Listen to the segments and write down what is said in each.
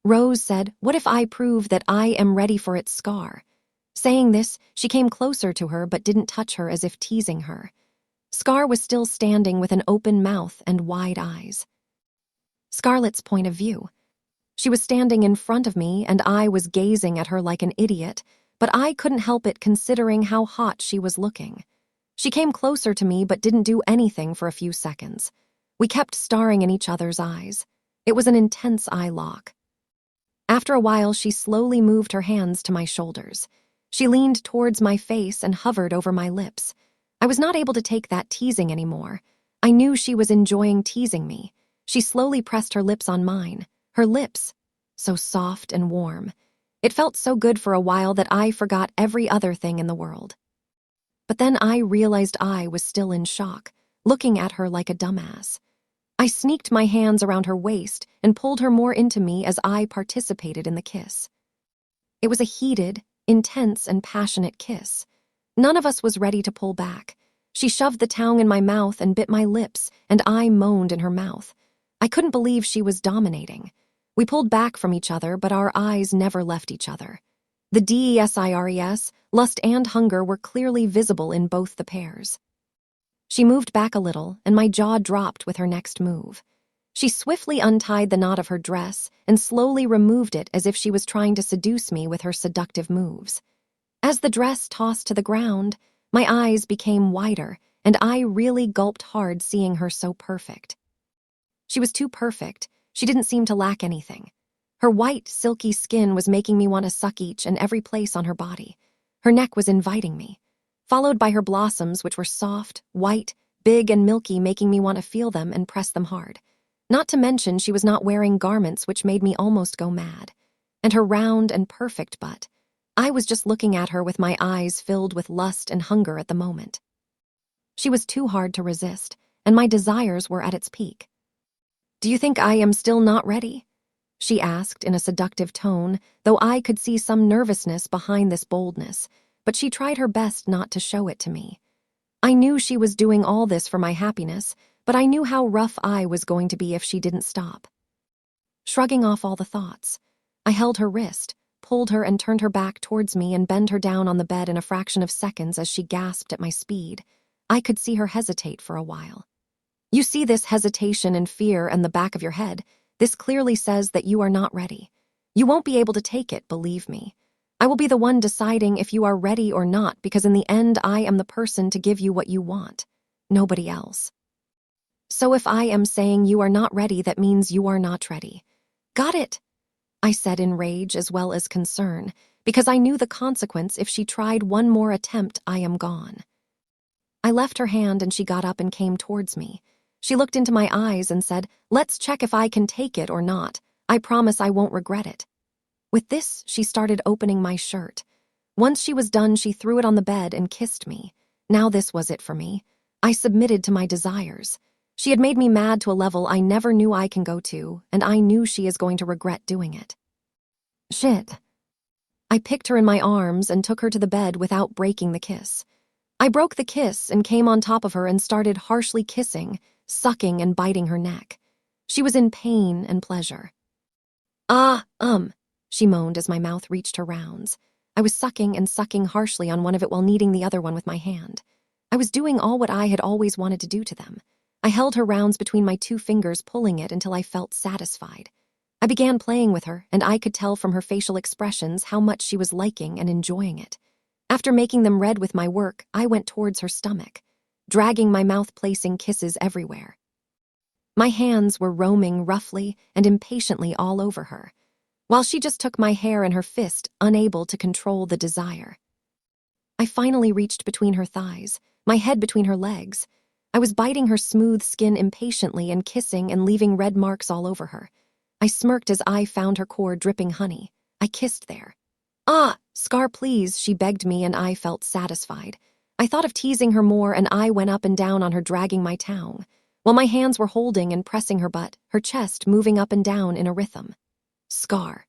Rose said, "What if I prove that I am ready for its Scar?" Saying this, she came closer to her but didn't touch her, as if teasing her. Scar was still standing with an open mouth and wide eyes. Scarlett's point of view. She was standing in front of me and I was gazing at her like an idiot, but I couldn't help it considering how hot she was looking. She came closer to me but didn't do anything for a few seconds. We kept staring in each other's eyes. It was an intense eye lock. After a while, she slowly moved her hands to my shoulders. She leaned towards my face and hovered over my lips. I was not able to take that teasing anymore. I knew she was enjoying teasing me. She slowly pressed her lips on mine. Her lips, so soft and warm. It felt so good for a while that I forgot every other thing in the world. But then I realized I was still in shock, looking at her like a dumbass. I sneaked my hands around her waist and pulled her more into me as I participated in the kiss. It was a heated, intense, and passionate kiss. None of us was ready to pull back. She shoved the tongue in my mouth and bit my lips, and I moaned in her mouth. I couldn't believe she was dominating. We pulled back from each other, but our eyes never left each other. The DESIRES, lust and hunger, were clearly visible in both the pairs. She moved back a little, and my jaw dropped with her next move. She swiftly untied the knot of her dress and slowly removed it as if she was trying to seduce me with her seductive moves. As the dress tossed to the ground, my eyes became wider, and I really gulped hard seeing her so perfect. She was too perfect. She didn't seem to lack anything. Her white, silky skin was making me want to suck each and every place on her body. Her neck was inviting me, followed by her blossoms, which were soft, white, big, and milky, making me want to feel them and press them hard. Not to mention she was not wearing garments, which made me almost go mad. And her round and perfect butt. I was just looking at her with my eyes filled with lust and hunger at the moment. She was too hard to resist, and my desires were at its peak. "Do you think I am still not ready?" she asked in a seductive tone, though I could see some nervousness behind this boldness, but she tried her best not to show it to me. I knew she was doing all this for my happiness, but I knew how rough I was going to be if she didn't stop. Shrugging off all the thoughts, I held her wrist, pulled her and turned her back towards me and bent her down on the bed in a fraction of seconds as she gasped at my speed. I could see her hesitate for a while. "You see this hesitation and fear in the back of your head? This clearly says that you are not ready. You won't be able to take it, believe me. I will be the one deciding if you are ready or not, because in the end I am the person to give you what you want. Nobody else. So if I am saying you are not ready, that means you are not ready." "Got it," I said in rage as well as concern, because I knew the consequence if she tried one more attempt. I am gone. I left her hand and she got up and came towards me. She looked into my eyes and said, "Let's check if I can take it or not. I promise I won't regret it." With this, she started opening my shirt. Once she was done, she threw it on the bed and kissed me. Now this was it for me. I submitted to my desires. She had made me mad to a level I never knew I can go to, and I knew she is going to regret doing it. Shit. I picked her in my arms and took her to the bed without breaking the kiss. I broke the kiss and came on top of her and started harshly kissing, sucking and biting her neck. She was in pain and pleasure. She moaned as my mouth reached her rounds. I was sucking and sucking harshly on one of it while kneading the other one with my hand. I was doing all what I had always wanted to do to them. I held her rounds between my 2 fingers, pulling it until I felt satisfied. I began playing with her, and I could tell from her facial expressions how much she was liking and enjoying it. After making them red with my work, I went towards her stomach, dragging my mouth, placing kisses everywhere. My hands were roaming roughly and impatiently all over her, while she just took my hair in her fist, unable to control the desire. I finally reached between her thighs, my head between her legs. I was biting her smooth skin impatiently and kissing and leaving red marks all over her. I smirked as I found her core dripping honey. I kissed there. Scar, please," she begged me, and I felt satisfied. I thought of teasing her more, and I went up and down on her, dragging my tongue, while my hands were holding and pressing her butt, her chest moving up and down in a rhythm. "Scar,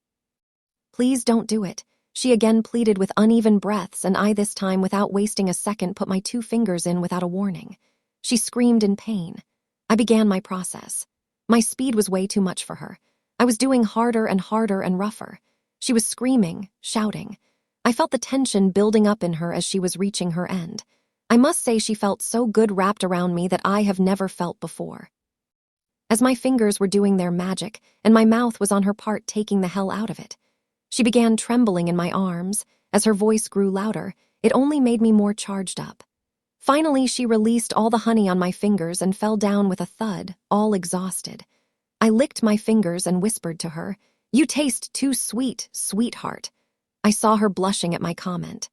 please don't do it," she again pleaded with uneven breaths, and I this time, without wasting a second, put my 2 fingers in without a warning. She screamed in pain. I began my process. My speed was way too much for her. I I was doing harder and harder and rougher. She was screaming, shouting. I felt the tension building up in her as she was reaching her end. I must say she felt so good wrapped around me that I have never felt before. As my fingers were doing their magic and my mouth was on her part taking the hell out of it, she began trembling in my arms. As her voice grew louder, it only made me more charged up. Finally, she released all the honey on my fingers and fell down with a thud, all exhausted. I licked my fingers and whispered to her, "You taste too sweet, sweetheart." I saw her blushing at my comment.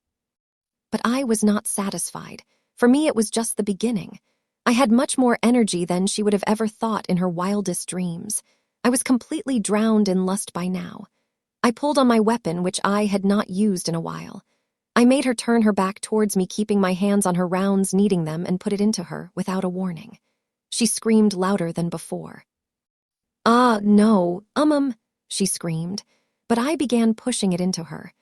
But I was not satisfied. For me, it was just the beginning. I had much more energy than she would have ever thought in her wildest dreams. I was completely drowned in lust by now. I pulled on my weapon, which I had not used in a while. I made her turn her back towards me, keeping my hands on her rounds, kneading them, and put it into her without a warning. She screamed louder than before. No, she screamed, but I began pushing it into her.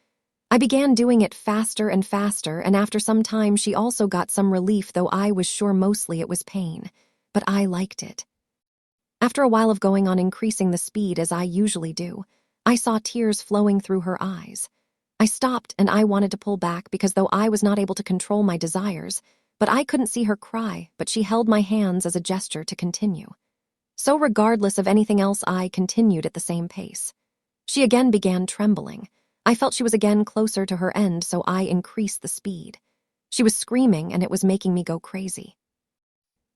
I began doing it faster and faster, and after some time she also got some relief, though I was sure mostly it was pain, but I liked it. After a while of going on increasing the speed as I usually do, I saw tears flowing through her eyes. I stopped and I wanted to pull back because though I was not able to control my desires, but I couldn't see her cry, but she held my hands as a gesture to continue. So regardless of anything else, I continued at the same pace. She again began trembling. I felt she was again closer to her end, so I increased the speed. She was screaming and it was making me go crazy.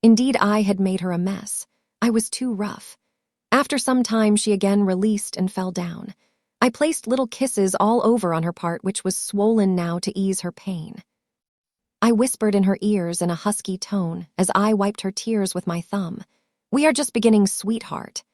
Indeed, I had made her a mess. I was too rough. After some time, she again released and fell down. I placed little kisses all over on her part, which was swollen now, to ease her pain. I whispered in her ears in a husky tone as I wiped her tears with my thumb, "We are just beginning, sweetheart."